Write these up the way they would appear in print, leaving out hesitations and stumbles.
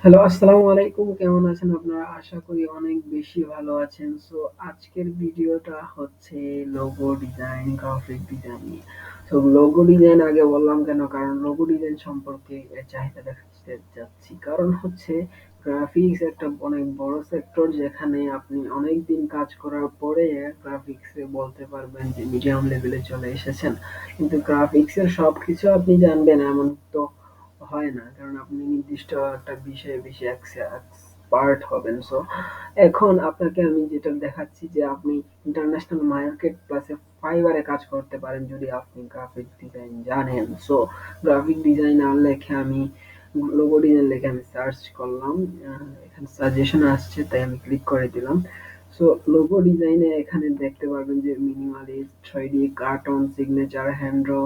Hello, আসসালামু আলাইকুম। কেমন আছেন আপনারা? আশা করি অনেক বেশি ভালো আছেন। সো আজকের ভিডিওটা হচ্ছে লোগো ডিজাইন, গ্রাফিক ডিজাইন নিয়ে। সো লোগো ডিজাইন আগে বললাম কেন? কারণ লোগো ডিজাইন সম্পর্কে চাহিদা দেখাতে যাচ্ছি। কারণ হচ্ছে গ্রাফিক্স একটা অনেক বড় সেক্টর, যেখানে আপনি অনেকদিন কাজ করার পরে গ্রাফিক্সে বলতে পারবেন যে মিডিয়াম লেভেলে চলে এসেছেন। কিন্তু গ্রাফিক্সের সবকিছু আপনি জানবেন এমন তো হয় না, কারণ আপনি নির্দিষ্ট একটা বিষয়ে বেশি এক্সপার্ট হবেন। সো এখন আপনাকে আমি যেটা দেখাচ্ছি যে আপনি ইন্টারন্যাশনাল মার্কেট প্লাসে ফাইবারে কাজ করতে পারেন যদি আপনি গ্রাফিক ডিজাইন জানেন। সো গ্রাফিক ডিজাইনার লেখে আমি লোগো ডিজাইন লিখে আমি সার্চ করলাম। এখানে সাজেশন আসছে, তাই আমি ক্লিক করে দিলাম। সো লোগো ডিজাইনে এখানে দেখতে পারবেন যে minimalist, 3D, cartoon, signature, hand draw,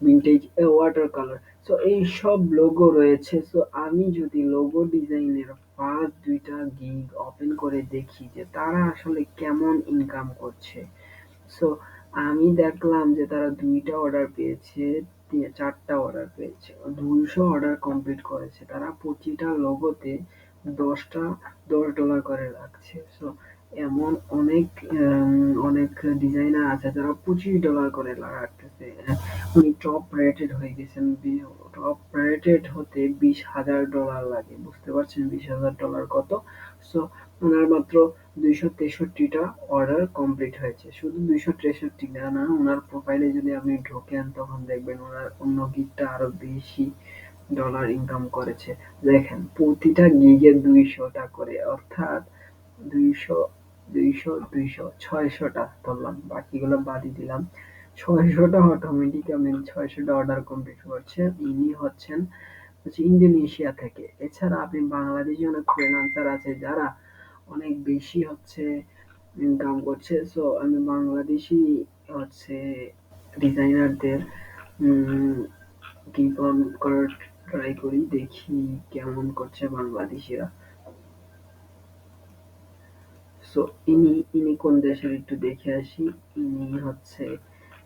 vintage, water colour. So এই সব লোগো রয়েছে। সো আমি যদি লোগো ডিজাইনের ফার্স্ট দুইটা গিগ ওপেন করে দেখি যে তারা আসলে কেমন ইনকাম করছে। সো আমি দেখলাম যে তারা দুইটা অর্ডার পেয়েছে, চারটা অর্ডার পেয়েছে, 200 অর্ডার কমপ্লিট করেছে। তারা প্রতিটা লোগোতে 10টা $10 করে রাখছে। সো এমন অনেক ডিজাইনার আছে যারা $25 করে রাখতেছে। উনি টপ রেটেড হয়ে গেছেন। টপ রেটেড হতে $20,000 লাগে। বুঝতে পারছেন $20,000 কত? সো ওনার মাত্র 263টা অর্ডার কমপ্লিট হয়েছে। শুধু 263টা না, ওনার প্রোফাইলে যদি আপনি ঢোকেন তখন দেখবেন ওনার অন্য গিগটা আরো বেশি ডলার ইনকাম করেছে। দেখেন প্রতিটা গিগে 200টা করে, অর্থাৎ 200 200 200 600টা ধরলাম, বাকিগুলো বাদই দিলাম। 600টা অটোমেটিক আপনি 600টা অর্ডার কমপ্লিট করছেন। ইনি হচ্ছে ইন্দোনেশিয়া থেকে। এছাড়া আপনি বাংলাদেশি অনেক ফ্রিল্যান্সার আছে যারা অনেক বেশি ইনকাম করছে। সো আমি বাংলাদেশি হচ্ছে ডিজাইনারদের কিপ অন করার ট্রাই করি, দেখি কেমন করছে বাংলাদেশিরা। সো ইনি কোন দেশের একটু দেখে আসি। ইনি হচ্ছে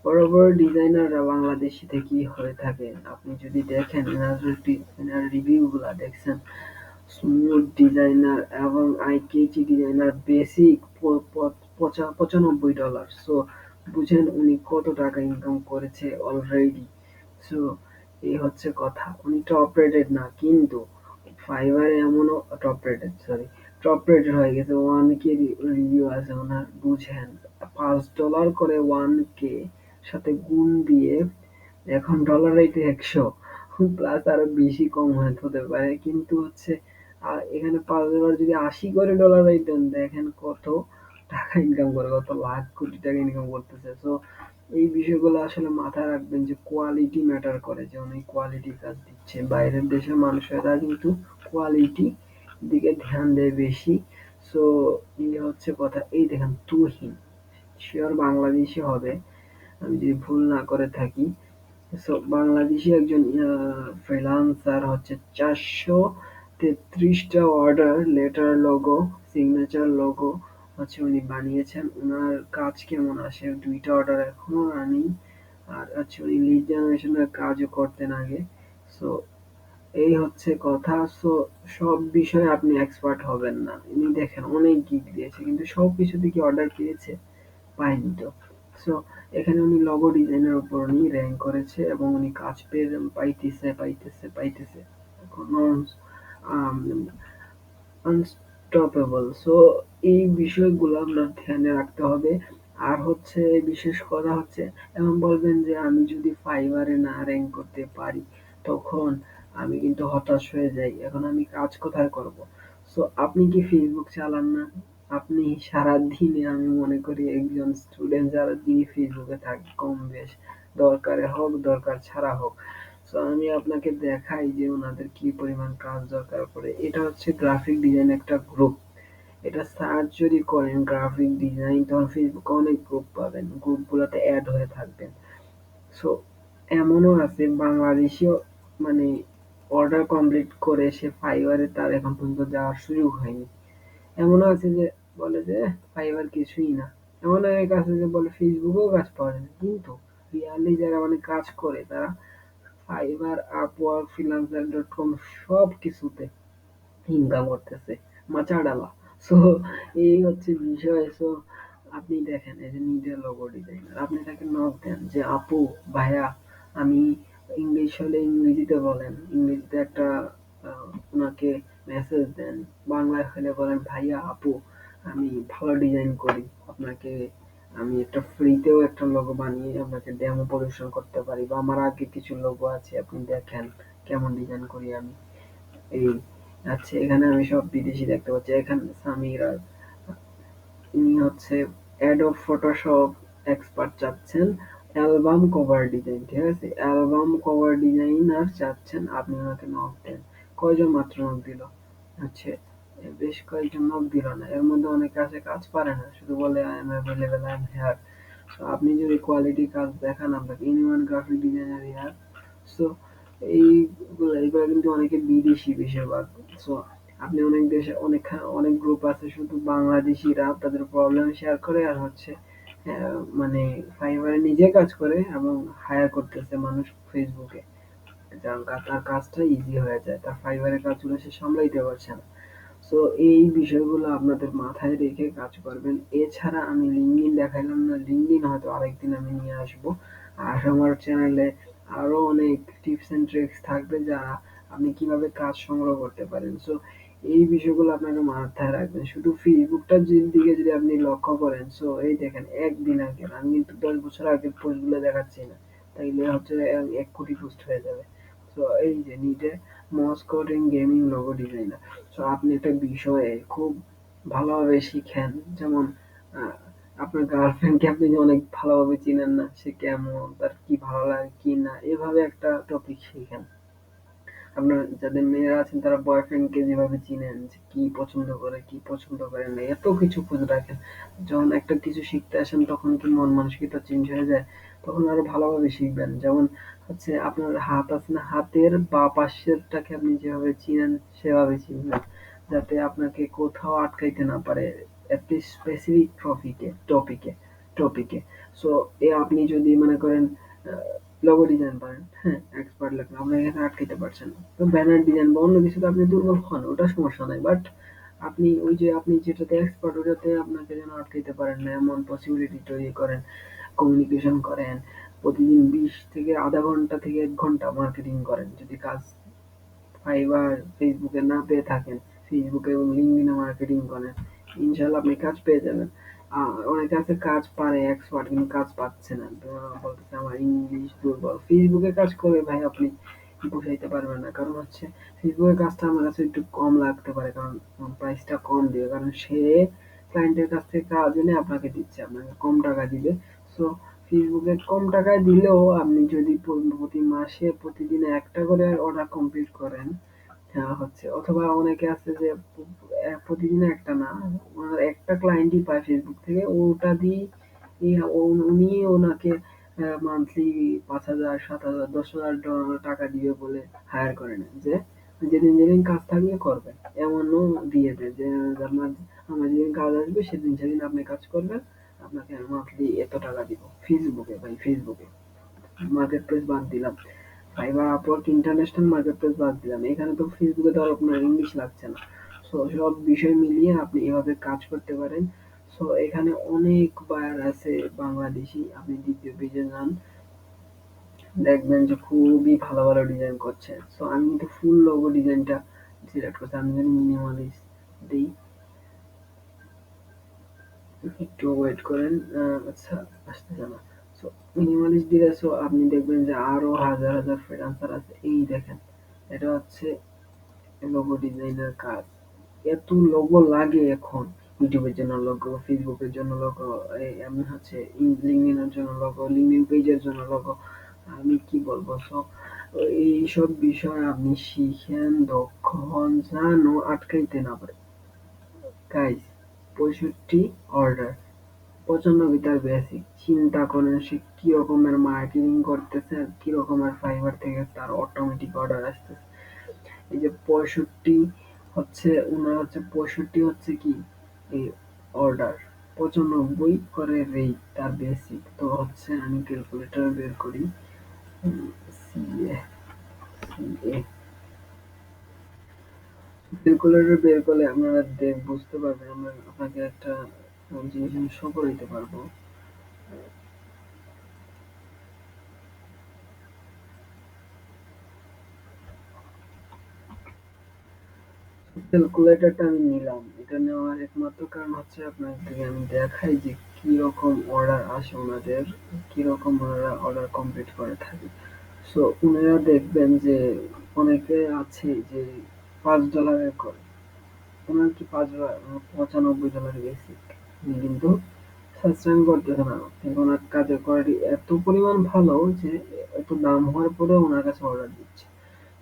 বড় বড় ডিজাইনাররা বাংলাদেশি থেকেই হয়ে থাকে। আপনি যদি দেখেন এনার রিভিউ গুলা দেখছেন, স্মুথ ডিজাইনার এবং আইকেজি ডিজাইনার বেসিক $95। সো বুঝেন উনি কত টাকা ইনকাম করেছে অলরেডি। সো এই হচ্ছে কথা। উনি টপ রেটেড না, কিন্তু ফাইবারে এমনও টপ রেটেড হয়ে গেছে। 1K রিভিউ আছে ওনার। বুঝেন $5 করে 1K সাথে গুণ দিয়ে এখন ডলার রেট 100 প্লাস আরো বেশি কম হতে পারে, কিন্তু হচ্ছে এখানে $5 যদি 80 করে ডলার রেট দেন, দেখেন কত টাকা ইনকাম করে, কত লাখ কোটি টাকা ইনকাম করতেছে। তো এই বিষয়গুলো আসলে মাথায় রাখবেন যে কোয়ালিটি ম্যাটার করে, যে অনেক কোয়ালিটি কাজ দিচ্ছে। বাইরের দেশের মানুষেরা কিন্তু কোয়ালিটি দিকে ধ্যান দেয় বেশি। সো এই হচ্ছে কথা। এই দেখেন তুহিন, শিওর বাংলাদেশি হবে আমি যদি ভুল না করে থাকি। সো বাংলাদেশি একজন ফ্রিল্যান্সার, হচ্ছে 433টা order, letter logo, signature logo হচ্ছে উনি বানিয়েছেন। ওনার কাজ কেমন আসে, দুইটা অর্ডার এখনো রানিং। আর হচ্ছে উনি লিড জেনারেশনের কাজও করতেন আগে। সো এই হচ্ছে কথা। সো সব বিষয়ে আপনি এক্সপার্ট হবেন না। ইনি দেখেন অনেক গিগ দিয়েছে, কিন্তু সবকিছুতে কি অর্ডার পেয়েছে? পাইনি তো। সো এখানে উনি লোগো ডিজাইনের উপর উনি র্যাঙ্ক করেছে এবং উনি কাজ পেয়ে পাইতেছে কোনো আনস্টপেবল। সো এই বিষয়গুলো আপনার ধ্যানে রাখতে হবে। আর হচ্ছে বিশেষ কথা হচ্ছে, এবং বলবেন যে আমি যদি ফাইবারে না র্যাঙ্ক করতে পারি, তখন আমি কিন্তু হতাশ হয়ে যাই। এখন আমি কাজ কোথায় করব? সো আপনি কি ফেসবুক চালান না? আপনি সারাদিনে আমি মনে করি একজন স্টুডেন্ট যারা দিনই ফেসবুকে থাকে কম বেশ, দরকারে হোক দরকার ছাড়া হোক। সো আমি আপনাকে দেখাই যে ওনাদের কি পরিমাণ কাজ দরকার পড়ে। এটা হচ্ছে গ্রাফিক ডিজাইন একটা গ্রুপ। এটা সার্চ যদি করেন গ্রাফিক ডিজাইন, তখন ফেসবুকে অনেক গ্রুপ পাবেন, গ্রুপগুলোতে অ্যাড হয়ে থাকবেন। সো এমনও আছে বাংলাদেশিও, মানে অর্ডার কমপ্লিট করে সে ফাইবারে তার এখন পর্যন্ত যাওয়ার সুযোগ হয়নি। এমনও আছে যে বলে যে ফাইবার কিছুই না। এমন অনেক আছে যে বলে ফেসবুকেও কাজ পাওয়া যায় না, কিন্তু রিয়ালি যারা মানে কাজ করে তারা ফাইবার, আপওয়ার্ক, ফ্রিল্যান্সার.com সব কিছুতে ইনকাম করতেছে মাচা ডালা। সো এই হচ্ছে বিষয়। সো আপনি দেখেন এই যে নিজের লোগো ডিজাইনার, আপনি তাকে নক দেন যে আপু, ভাইয়া, আমি ইংলিশ হলে ইংরেজিতে বলেন, ইংরেজিতে একটা ওনাকে মেসেজ দেন, বাংলায় হলে বলেন ভাইয়া আপু আমি ভালো ডিজাইন করি, আপনাকে আমি একটা ফ্রিতেও একটা লোগো বানিয়ে আপনাকে ডেমো প্রদর্শন করতে পারি, বা আমার আগে কিছু লোগো আছে আপনি দেখেন কেমন ডিজাইন করি আমি। এই আচ্ছা, এখানে আমি সব বিদেশি দেখতে পাচ্ছি। এখানে সামিরা, ইনি হচ্ছে অ্যাডোব ফটোশপ এক্সপার্ট চাচ্ছেন, অ্যালবাম কভার ডিজাইন, ঠিক আছে, অ্যালবাম কভার ডিজাইনার চাচ্ছেন, আপনি ওনাকে নক দেন। কয়জন মাত্র নক দিল? আচ্ছা, বেশ কয়েকজন নক দিল না, এর মধ্যে অনেকে আছে কাজ পারে না, শুধু বলে I am available, I am here. আপনি যদি কোয়ালিটি কাজ দেখান আপনাকে union graphic designer here. So এইগুলো এগুলো কিন্তু অনেকে বিদেশি বেশিরভাগ। সো আপনি অনেক দেশে অনেক অনেক গ্রুপ আছে শুধু বাংলাদেশিরা তাদের প্রবলেম শেয়ার করে, আর হচ্ছে মানে ফাইবারে নিজে কাজ করে এবং হায়ার করতেছে মানুষ ফেসবুকে, কারণ তার কাজটা ইজি হয়ে যায়, তার ফাইবারের কাজগুলো সে সামলাইতে পারছে না। সো এই বিষয়গুলো আপনাদের মাথায় রেখে কাজ করবেন। এছাড়া আমি লিঙ্কডইন দেখাইলাম না, লিঙ্কডইন হয়তো আরেকদিন আমি নিয়ে আসবো। আর আমার চ্যানেলে আরো অনেক টিপস এন্ড ট্রিক্স থাকবে যারা আপনি কিভাবে কাজ সংগ্রহ করতে পারেন। সো এই বিষয়গুলো আপনাকে মাথায় রাখবেন। শুধু ফেসবুকটার দিকে যদি আপনি লক্ষ্য করেন, সো এই দেখেন একদিন আগে আমি কিন্তু 10 বছর আগের পোস্টগুলো দেখাচ্ছি না, তাইলে হচ্ছে 1 কোটি পোস্ট হয়ে যাবে। তো এই যে নিজে মস্কোটিং গেমিং লোগো ডিজাইনার। সো আপনি একটা বিষয়ে খুব ভালোভাবে শিখেন, যেমন আহ, আপনার গার্লফ্রেন্ডকে আপনি যে অনেক ভালোভাবে চিনেন না, সে কেমন, তার কি ভালো লাগে কি না, এভাবে একটা টপিক শিখেন। আপনার যাদের মেয়েরা আছেন তারা বয়ফ্রেন্ডকে যেভাবে চিনেন, যে কি পছন্দ করে কি পছন্দ করে না, এত কিছু খোঁজ রাখেন। যখন একটা কিছু শিখতে আসেন তখন কি মন মানসিকতা চেঞ্জ হয়ে যায়, তখন আরো ভালোভাবে শিখবেন। যেমন হচ্ছে আপনার হাত আছে না, হাতের বা পাশেরটাকে আপনি যেভাবে চিনেন সেভাবে চিনবেন, যাতে আপনাকে কোথাও আটকাইতে না পারে একটি স্পেসিফিক টপিকে। সো আপনি যদি মনে করেন লোগো ডিজাইন পারেন, হ্যাঁ এক্সপার্ট লাগবে, আপনি এখানে আটকাইতে পারছেন না। তো ব্যানার ডিজাইন বা অন্য কিছুতে আপনি দুর্বল হন, ওটা সমস্যা নাই, বাট আপনি ওই যে আপনি যেটাতে এক্সপার্ট ওটাতে আপনাকে যেন আটকাইতে পারেন না এমন পসিবিলিটি তৈরি করেন, কমিউনিকেশন করেন, প্রতিদিন 20 থেকে আধা ঘন্টা থেকে 1 ঘন্টা মার্কেটিং করেন। যদি কাজ ফাইবার ফেসবুকে না পেয়ে থাকেন, ফেসবুকে এবং লিঙ্কডইনে মার্কেটিং করেন, ইনশাল্লাহ আপনি কাজ পেয়ে যাবেন। অনেকে আছে কাজ পারে এক্সপার্ট কিন্তু কাজ পাচ্ছে না, তো বলতেছে আমার ইংলিশ দুর্বল। ফেসবুকে কাজ করে ভাই আপনি বুঝাইতে পারবেন না, কারণ হচ্ছে ফেসবুকের কাজটা আমার কাছে একটু কম লাগতে পারে, কারণ প্রাইসটা কম দিবে, কারণ সে ক্লায়েন্টের কাছ থেকে কাজ এনে আপনাকে দিচ্ছে, আপনাকে কম টাকা দিবে। সো ফেসবুকে কম টাকায় দিলেও আপনি যদি প্রতি মাসে প্রতিদিন একটা করে অর্ডার কমপ্লিট করেন, হচ্ছে, অথবা অনেকে আছে যে প্রতিদিন একটা না, ওনার একটা ক্লায়েন্টই পায় ফেসবুক থেকে, ওটা দিয়ে উনি ওনাকে মান্থলি 5,000 7,000 10,000 টাকা দিবে বলে হায়ার করে নেন, যে যেদিন যেদিন কাজ থাকবে করবেন, এমনও দিয়ে দেয় যে আপনার আমার যেদিন কাজ আসবে সেদিন সেদিন আপনি কাজ করবেন, আপনাকে মান্থলি এত টাকা দিব। ফেসবুকে ভাই, ফেসবুকে মার্কেট প্লেস বাদ দিলাম, fibre Upwork international market place বাদ দিলাম, এখানে তো ফেসবুকে তো আর আপনার ইংলিশ লাগছে না। সো সব বিষয় মিলিয়ে আপনি এভাবে কাজ করতে পারেন। সো এখানে অনেক বায়ার আছে বাংলাদেশি, আপনি দ্বিতীয় পেজে যান, দেখবেন যে খুবই ভালো ভালো ডিজাইন করছে। সো আমি কিন্তু ফুল লোগো ডিজাইনটা সিলেক্ট করছি, আমি যদি মিনিমালিস্ট দিই, একটু ওয়েট করেন, আচ্ছা আসতেছে না। সো মিনিমালিস্ট দিলে সো আপনি দেখবেন যে আরো হাজার হাজার ফ্রিল্যান্সার আছে। এই দেখেন, এটা হচ্ছে লোগো ডিজাইনের কাজ। এত লোগো লাগে এখন, ইউটিউবের জন্য লোগো, ফেসবুকের জন্য লোগো, এমনি হচ্ছে লিঙ্কডইনের জন্য লোগো, লিঙ্কডইন পেজের জন্য লোগো, আমি কি বলবো। সো এইসব বিষয় আপনি শিখেন, দক্ষ হন, যেন আটকাইতে না পারে। গাইস, 65 অর্ডার, 95 তার বেসিক। চিন্তা করেন সে কি রকমের মার্কেটিং করতেছে আর কি রকমের ফাইবার থেকে তার অটোমেটিক অর্ডার আসতেছে। এই যে 65 হচ্ছে উনার হচ্ছে 65 হচ্ছে কি এই অর্ডার, 95 করে রেট তার বেসিক। তো হচ্ছে আমি ক্যালকুলেটর বের করি, সিএ সিএ ক্যালকুলেটর বের করলে আপনারা বুঝতে পারবেন। আমরা আপনাকে একটা জিনিস আমি শো করে দিতে পারবো। ক্যালকুলেটরটা আমি নিলাম। এটা নেওয়ার একমাত্র কারণ হচ্ছে আপনাদেরকে আমি দেখাই যে কিরকম অর্ডার আসে ওনাদের, কিরকম ওনারা অর্ডার কমপ্লিট করে থাকে। সো উনারা দেখবেন যে অনেকে আছে যে $5 করে, ওনার কি $95 বেসিক, উনি কিন্তু সাশ্রয় করতেছে না। কিন্তু ওনার কাজের কোয়ালিটি এত পরিমাণ ভালো যে এত দাম হওয়ার পরেও ওনার কাছে অর্ডার দিচ্ছে।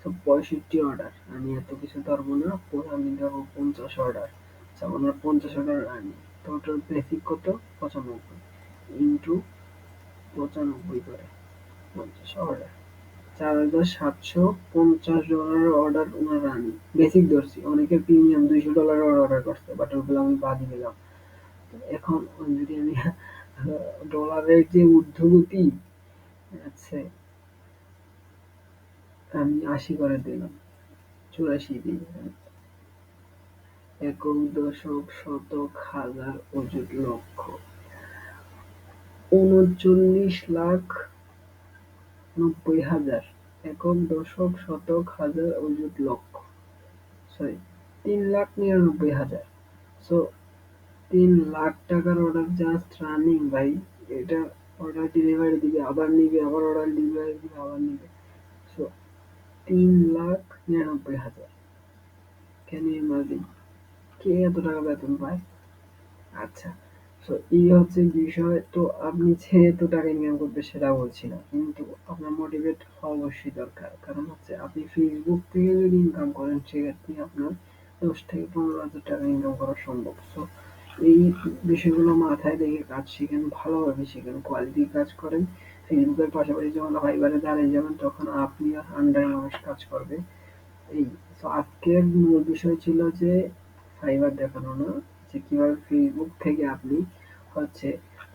তো 65 অর্ডার, আমি এত কিছু ধরবো না, পুরো আমি ধরবো 50 অর্ডার। আচ্ছা, ওনার 50 অর্ডার আনি, তো ওটার বেসিক কত? 95 ইন্টু 95 করে 50 অর্ডার, $4750 অর্ডার ওনার রানি। বেসিক ধরছি, অনেকের প্রিমিয়াম $200 অর্ডার করছে, বাট ওগুলো আমি বাদই দিলাম। এখন যদি আমি ডলারের যে ঊর্ধ্বগতি আছে, আমি 80 করে দিলাম, 84 দিই। একক, দশক, শতক, হাজার, অযুত, লক্ষ, ৩৯,৯০,০০০। একক, দশক, শতক, হাজার, অযুত, লক্ষ, sorry, ৩,৯৯,০০০। So 3,00,000 order just running ভাই। এটা অর্ডার ডেলিভারি দিবে, আবার নিবে, আবার অর্ডার ডেলিভারি দিবে, আবার নিবে। সো 3,99,000। Can you imagine? কে এত টাকা বেতন পায়? আচ্ছা, সো এই হচ্ছে বিষয়। তো আপনি যে এত টাকা ইনকাম করবে সেটা বলছি না, কিন্তু আপনার মোটিভেট হওয়া অবশ্যই দরকার। কারণ হচ্ছে আপনি ফেসবুক থেকে যদি ইনকাম করেন সেক্ষেত্রে আপনার 10 থেকে 15 হাজার টাকা ইনকাম করা সম্ভব। সো এই বিষয়গুলো মাথায় রেখে কাজ শিখেন, ভালোভাবে শিখেন, কোয়ালিটি কাজ করেন। ফেসবুকের পাশাপাশি যখন ফাইবারে দাঁড়িয়ে যাবেন তখন আপনি আর আন্ডারে মানুষ কাজ করবে। এই, তো আজকের মূল বিষয় ছিল যে ফাইবার দেখানো না, যে কিভাবে ফেসবুক থেকে আপনি হচ্ছে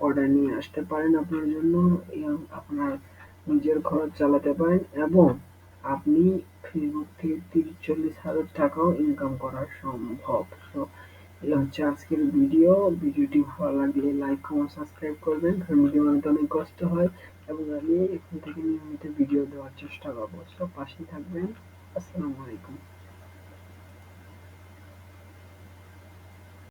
অর্ডার নিয়ে আসতে পারেন আপনার জন্য, এবং আপনার নিজের খরচ চালাতে পারেন, এবং আপনি ফেসবুক থেকে 30-40 হাজার টাকাও ইনকাম করা সম্ভব। তো এই হচ্ছে আজকের ভিডিও। ভিডিওটি ভালো লাগলে লাইক, কমেন্ট, সাবস্ক্রাইব করবেন, কারণ ভিডিও বানাতে অনেক কষ্ট হয়, এবং আমি এখন থেকে নিয়মিত ভিডিও দেওয়ার চেষ্টা করবো। সব পাশেই থাকবেন। আসসালামু আলাইকুম।